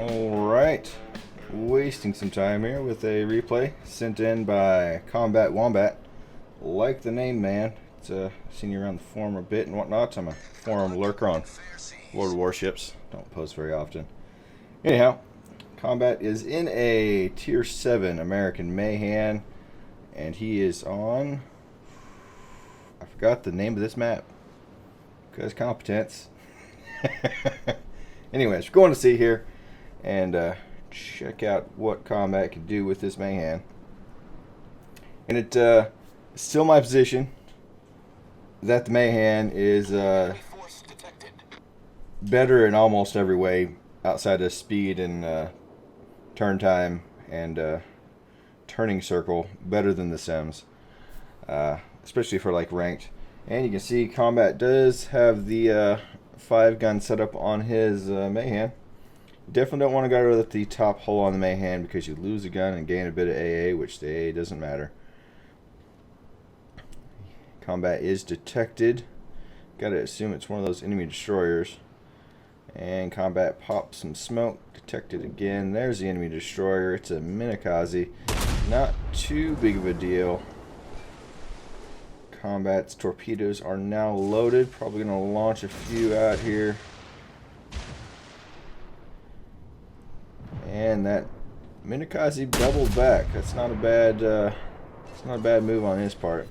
Alright, wasting some time here with a replay sent in by Combat Wombat. Like the name, man. It's seen you around the forum a bit and whatnot. I'm a forum lurker on World Warships. Don't post very often. Anyhow, Combat is in a Tier 7 American Mayhem, and he is on... I forgot the name of this map. Because competence. Anyways, we're going to see here and check out what Combat can do with this Mahan. And it still my position that the Mahan is better in almost every way outside of speed and turn time and turning circle, better than the Sims, especially for like ranked. And you can see Combat does have the 5-gun setup on his Mayhem. Definitely don't want to go with the top hole on the Mayhem because you lose a gun and gain a bit of AA, which the AA doesn't matter. Combat is detected. Gotta assume it's one of those enemy destroyers. And Combat pops some smoke. Detected again. There's the enemy destroyer. It's a Minikaze. Not too big of a deal. Combat's torpedoes are now loaded. Probably gonna launch a few out here. And that Minikaze doubled back. That's not a bad it's not a bad move on his part.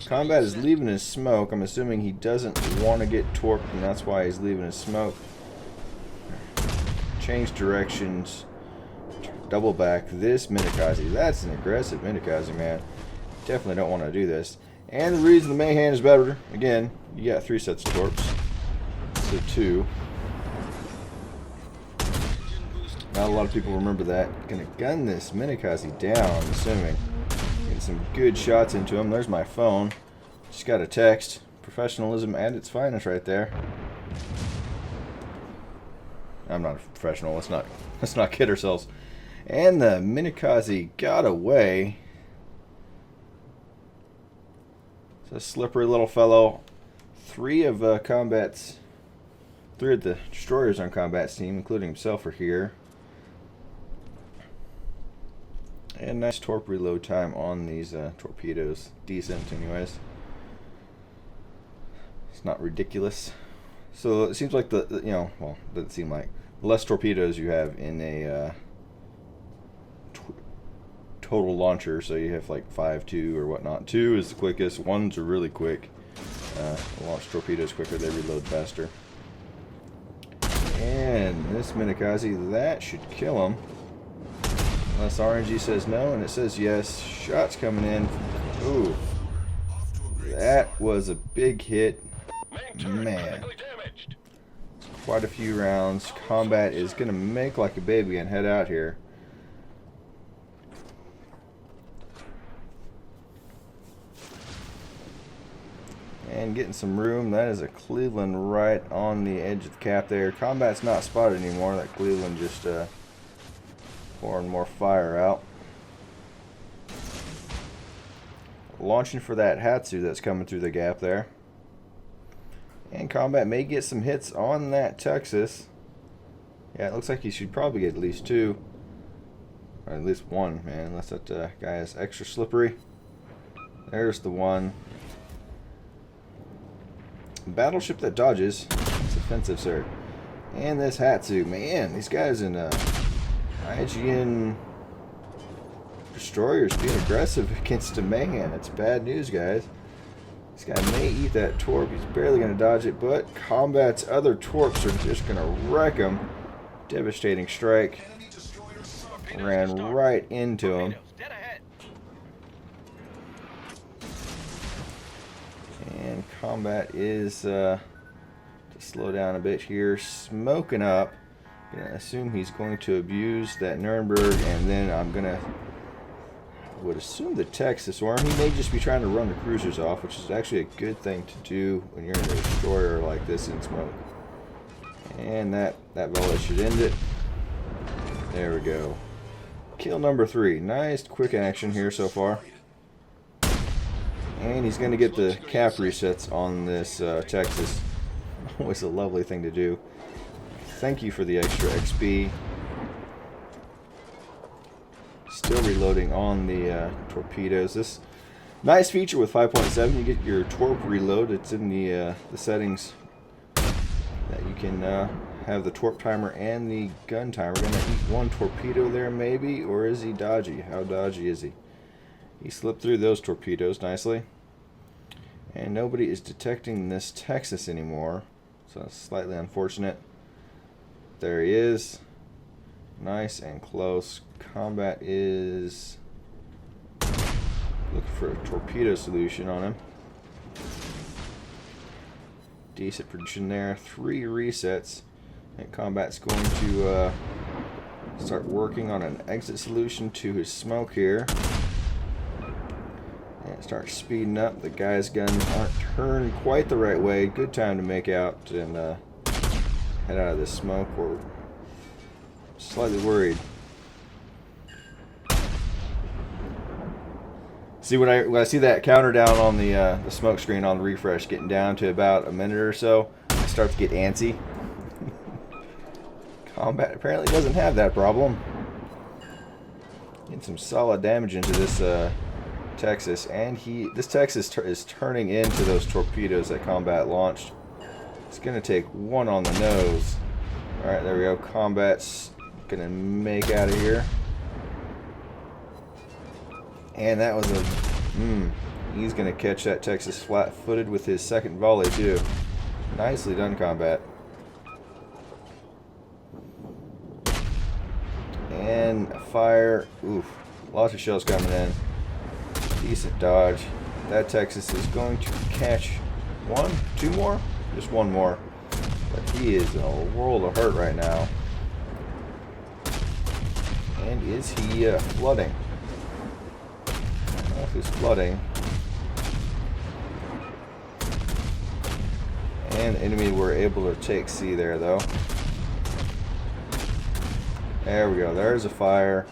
Combat is leaving his smoke. I'm assuming he doesn't want to get torped, and that's why he's leaving his smoke. Change directions. Double back. This Minikaze. That's an aggressive Minikaze, man. Definitely don't want to do this. And the reason the Mayhem is better, again, you got 3 sets of torps. So 2. Not a lot of people remember that. Gonna gun this Minikaze down, I'm assuming. Getting some good shots into him. There's my phone. Just got a text. Professionalism at its finest right there. I'm not a professional. Let's not kid ourselves. And the Minikaze got away. It's a slippery little fellow. 3 of the destroyers on Combat's team, including himself, are here. And nice torp reload time on these torpedoes. Decent, anyways. It's not ridiculous. So it seems like well, doesn't seem like the less torpedoes you have in a total launcher. So you have like 5, 2, or whatnot. 2 is the quickest. 1s are really quick. Launch torpedoes quicker. They reload faster. And this Minikaze, that should kill him. Unless RNG says no, and it says yes. Shots coming in. Ooh. That was a big hit. Man. Quite a few rounds. Combat is going to make like a baby and head out here. And getting some room. That is a Cleveland right on the edge of the cap there. Combat's not spotted anymore. That Cleveland just pouring more fire out. Launching for that Hatsu that's coming through the gap there. And Combat may get some hits on that Texas. Yeah, it looks like he should probably get at least 2. Or at least 1, man. Unless that guy is extra slippery. There's the one. Battleship that dodges. It's offensive, sir. And this Hatsu. Man, these guys in IGN destroyers being aggressive against a Mahan. It's bad news, guys. This guy may eat that torp. He's barely going to dodge it, but Combat's other torps are just going to wreck him. Devastating strike. Ran right into him. And Combat is to slow down a bit here. Smoking up. Gonna assume he's going to abuse that Nuremberg, and then would assume the Texas, or he may just be trying to run the cruisers off, which is actually a good thing to do when you're in a destroyer like this in smoke. And that volley should end it. There we go. Kill number 3. Nice quick action here so far. And he's going to get the cap resets on this Texas. Always a lovely thing to do. Thank you for the extra XP. Still reloading on the torpedoes. This nice feature with 5.7, you get your torp reload. It's in the settings that you can have the torp timer and the gun timer. We're gonna eat one torpedo there maybe, or is he dodgy? How dodgy is he? He slipped through those torpedoes nicely. And nobody is detecting this Texas anymore, so it's slightly unfortunate. There he is. Nice and close. Combat is looking for a torpedo solution on him. Decent prediction there. 3 resets. And combat's going to start working on an exit solution to his smoke here. And start speeding up. The guy's guns aren't turned quite the right way. Good time to make out and head out of this smoke. We're slightly worried. See, when I see that counter down on the smoke screen on the refresh getting down to about a minute or so, I start to get antsy. Combat apparently doesn't have that problem. Getting some solid damage into this Texas, and this Texas is turning into those torpedoes that Combat launched. It's going to take one on the nose. Alright, there we go. Combat's going to make out of here. And that was a... he's going to catch that Texas flat-footed with his second volley, too. Nicely done, Combat. And fire. Oof. Lots of shells coming in. Decent dodge. That Texas is going to catch one, 2 more? Just 1 more. But he is in a world of hurt right now. And is he flooding? I don't know if he's flooding. And the enemy were able to take C there, though. There we go. There's a fire.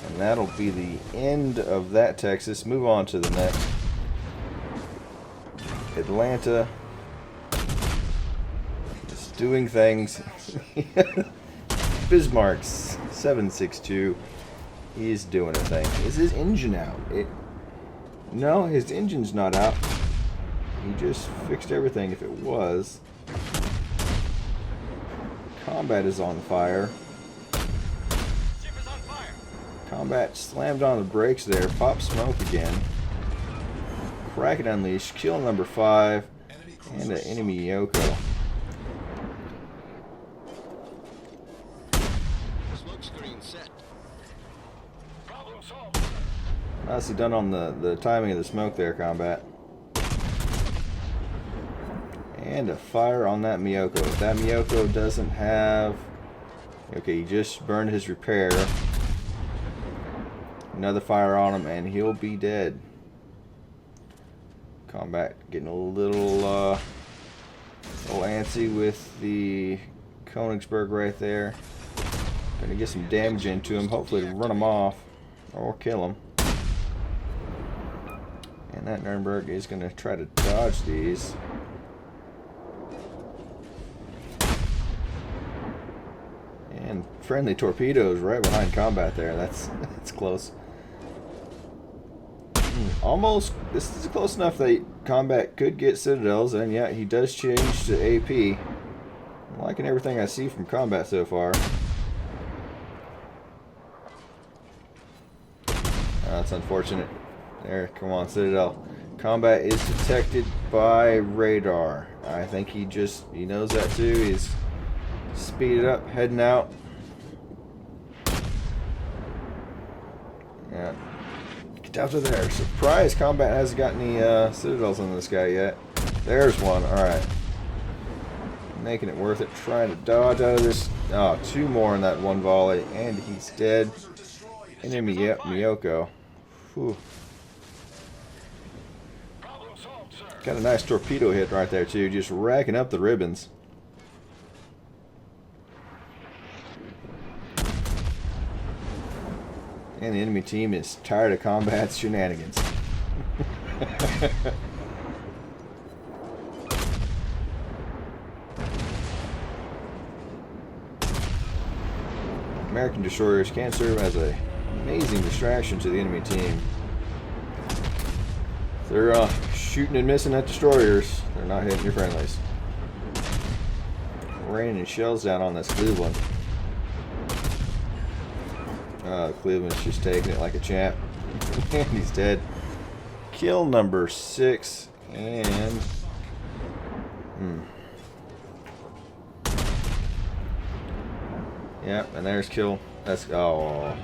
And that'll be the end of that Texas. Move on to the next. Atlanta. Just doing things. Bismarck's 762. He's doing a thing. Is his engine out? No, his engine's not out. He just fixed everything if it was. Combat is on fire. Combat slammed on the brakes there. Pop smoke again. Kraken unleashed. Kill number 5. And an enemy Yoko. Nicely done on the timing of the smoke there, Combat. And a fire on that Miyoko. If that Miyoko doesn't have... Okay, he just burned his repair. Another fire on him and he'll be dead. Combat getting a little antsy with the Königsberg right there. Gonna get some damage into him. Hopefully run him off or kill him. And that Nuremberg is going to try to dodge these. And friendly torpedoes right behind Combat there. That's close. Almost. This is close enough that Combat could get Citadels, and yeah, he does change to AP. I'm liking everything I see from Combat so far. That's unfortunate. There, come on, Citadel. Combat is detected by radar. I think he knows that too. He's speeded up, heading out. Yeah. Get out of there. Surprise, Combat hasn't got any Citadels on this guy yet. There's one. Alright. Making it worth it. Trying to dodge out of this. Oh, 2 more in that 1 volley. And he's dead. Enemy Miyoko. Whew. Got a nice torpedo hit right there too, just racking up the ribbons. And the enemy team is tired of Combat's shenanigans. American destroyers can serve as a Amazing distraction to the enemy team. They're shooting and missing at destroyers. They're not hitting your friendlies. Raining shells down on this Cleveland. Cleveland's just taking it like a champ. And he's dead. Kill number 6. And... Yep, and there's kill. That's... Oh.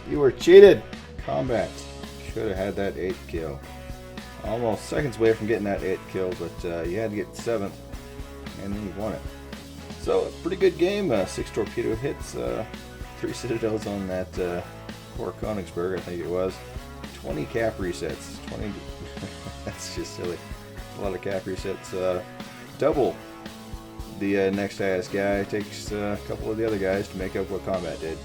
You were cheated. Combat. Should have had that 8th kill. Almost seconds away from getting that 8th kill, but you had to get the 7th, and then you won it. So, pretty good game. 6 torpedo hits, 3 citadels on that core Königsberg, I think it was. 20 cap resets. 20. That's just silly. A lot of cap resets. Double the next highest guy. Takes a couple of the other guys to make up what combat did.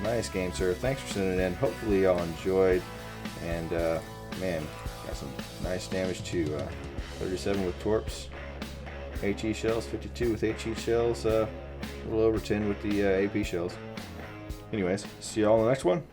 Nice game, sir. Thanks for sending it in. Hopefully y'all enjoyed. And, man, got some nice damage too. 37 with torps. HE shells, 52 with HE shells, a little over 10 with the AP shells. Anyways, see y'all in the next one.